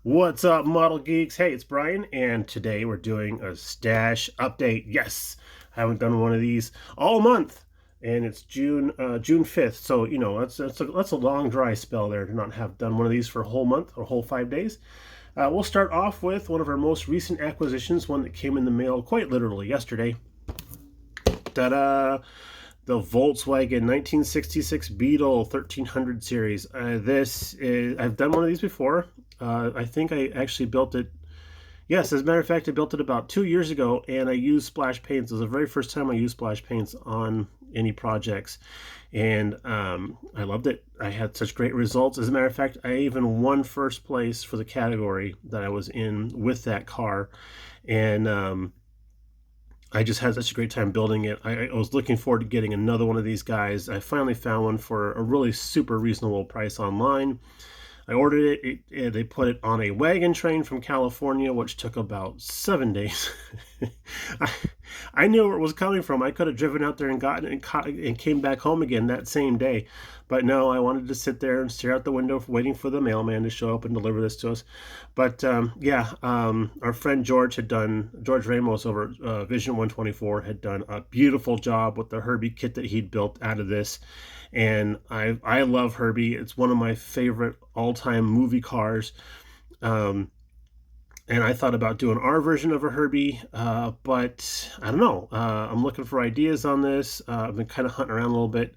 What's up, model geeks? Hey, it's Brian, and today we're doing a stash update. Yes, I haven't done one of these all month, and it's June 5th. So that's a long dry spell there to not have done one of these for a whole month or a whole 5 days. We'll start off with one of our most recent acquisitions, one that came in the mail quite literally yesterday. Ta-da! The Volkswagen 1966 Beetle 1300 series. I've done one of these before. I think I actually built it. Yes, as a matter of fact, I built it about 2 years ago, and I used splash paints. It was the very first time I used splash paints on any projects, and I loved it. I had such great results. As a matter of fact, I even won first place for the category that I was in with that car, and I just had such a great time building it. I was looking forward to getting another one of these guys. I finally found one for a really super reasonable price online. I ordered it. They put it on a wagon train from California, which took about 7 days. I knew where it was coming from. I could have driven out there and gotten it and came back home again that same day. But no, I wanted to sit there and stare out the window waiting for the mailman to show up and deliver this to us. But our friend George Ramos over Vision 124 had done a beautiful job with the Herbie kit that he'd built out of this. And I love Herbie. It's one of my favorite all-time movie cars. And I thought about doing our version of a Herbie, but I don't know. I'm looking for ideas on this. I've been kind of hunting around a little bit.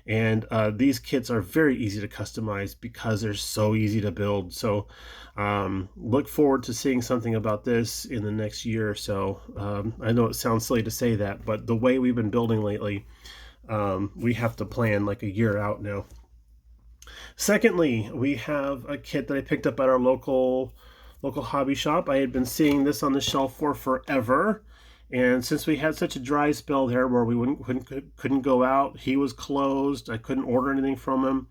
And these kits are very easy to customize because they're so easy to build. So look forward to seeing something about this in the next year or so. I know it sounds silly to say that, but the way we've been building lately, we have to plan like a year out now. Secondly, we have a kit that I picked up at our local hobby shop. I had been seeing this on the shelf for forever, and since we had such a dry spell there where we couldn't go out, he was closed, I couldn't order anything from him.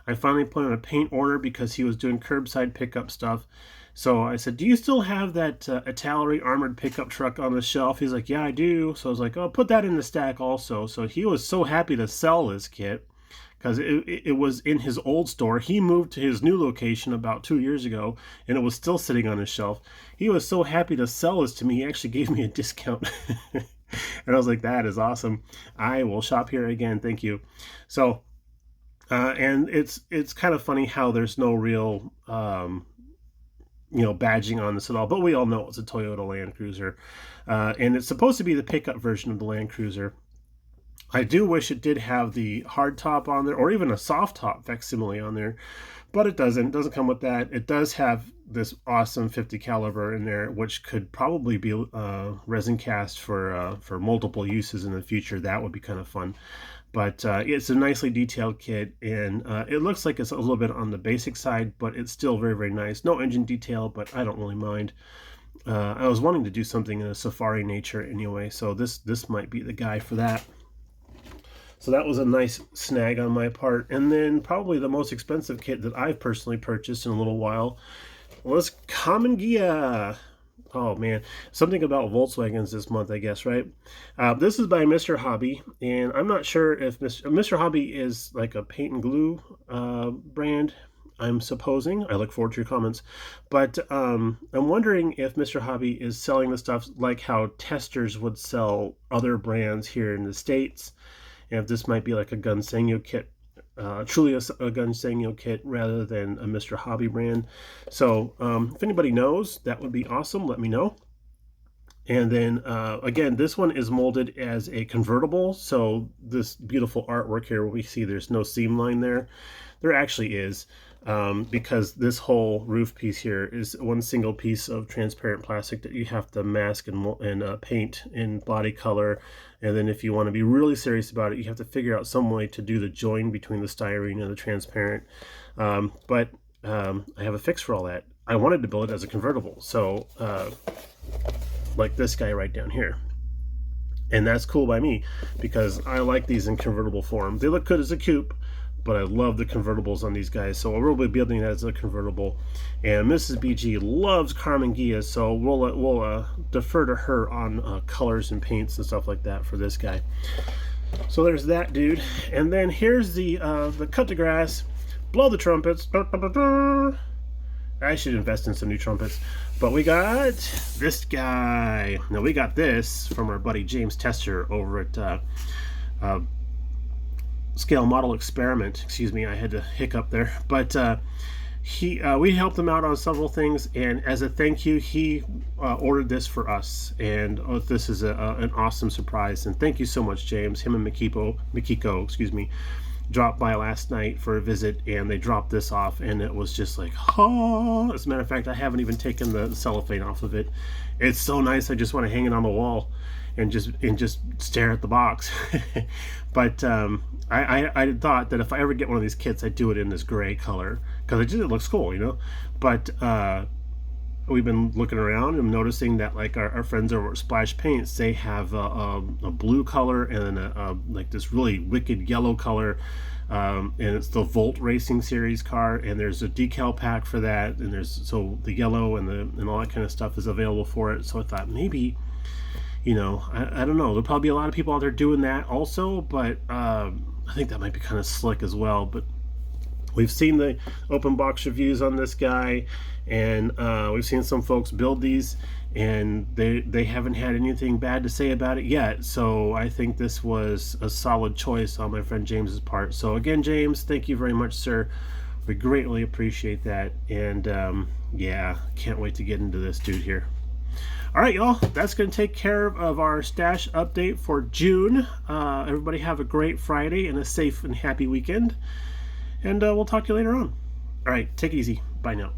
I finally put in a paint order because he was doing curbside pickup stuff. So I said, do you still have that Italeri armored pickup truck on the shelf? He's like, yeah, I do. So I was like, oh, put that in the stack also. So he was so happy to sell this kit because it was in his old store. He moved to his new location about 2 years ago, and it was still sitting on his shelf. He was so happy to sell this to me, he actually gave me a discount. And I was like, that is awesome. I will shop here again. Thank you. So, and it's kind of funny how there's no real badging on this at all, but we all know it's a Toyota Land Cruiser, and it's supposed to be the pickup version of the Land Cruiser. I do wish it did have the hard top on there, or even a soft top facsimile on there, but it doesn't come with that. It does have this awesome 50 caliber in there, which could probably be resin cast for multiple uses in the future. That would be kind of fun. But it's a nicely detailed kit, and it looks like it's a little bit on the basic side, but it's still very, very nice. No engine detail, but I don't really mind. I was wanting to do something in a safari nature anyway, so this might be the guy for that. So that was a nice snag on my part. And then probably the most expensive kit that I've personally purchased in a little while was Karmann Ghia. Oh man, something about Volkswagens this month, I guess, right? This is by Mr. Hobby, and I'm not sure if Mr. Hobby is like a paint and glue brand, I'm supposing. I look forward to your comments. But I'm wondering if Mr. Hobby is selling the stuff like how testers would sell other brands here in the States, and if this might be like a Gunsanyo kit. Truly a Gunsanyo kit rather than a Mr. Hobby brand. So if anybody knows, that would be awesome. Let me know. And then again, this one is molded as a convertible. So this beautiful artwork here, we see there's no seam line there. There actually is, because this whole roof piece here is one single piece of transparent plastic that you have to mask and paint in body color. And then if you want to be really serious about it, you have to figure out some way to do the join between the styrene and the transparent. But I have a fix for all that. I wanted to build it as a convertible. So like this guy right down here. And that's cool by me because I like these in convertible form. They look good as a coupe, but I love the convertibles on these guys, so we'll be building that as a convertible. And Mrs. BG loves Karmann Ghia, so we'll defer to her on colors and paints and stuff like that for this guy. So there's that dude, and then here's the cut to grass, blow the trumpets. I should invest in some new trumpets. But we got this guy. Now, we got this from our buddy James Tester over at Scale Model Experiment. Excuse me, I had to hiccup there. But we helped him out on several things, and as a thank you, he ordered this for us. And this is an awesome surprise. And thank you so much, James. Him and Mikiko, excuse me, dropped by last night for a visit, and they dropped this off, and it was just like, oh. As a matter of fact, I haven't even taken the cellophane off of it. It's so nice. I just want to hang it on the wall and just stare at the box. But I thought that if I ever get one of these kits, I'd do it in this gray color because it looks cool, you know. But we've been looking around and noticing that, like, our friends over at Splash Paints, they have a blue color and like this really wicked yellow color, and it's the Volt Racing Series car, and there's a decal pack for that, and so the yellow and all that kind of stuff is available for it. So I thought maybe, you know, I don't know, there'll probably be a lot of people out there doing that also, but I think that might be kind of slick as well. But we've seen the open box reviews on this guy, and we've seen some folks build these, and they haven't had anything bad to say about it yet. So I think this was a solid choice on my friend James's part. So again, James, thank you very much, sir. We greatly appreciate that. And yeah, can't wait to get into this dude here. All right, y'all, that's going to take care of our stash update for June. Everybody have a great Friday and a safe and happy weekend. And we'll talk to you later on. All right, take it easy. Bye now.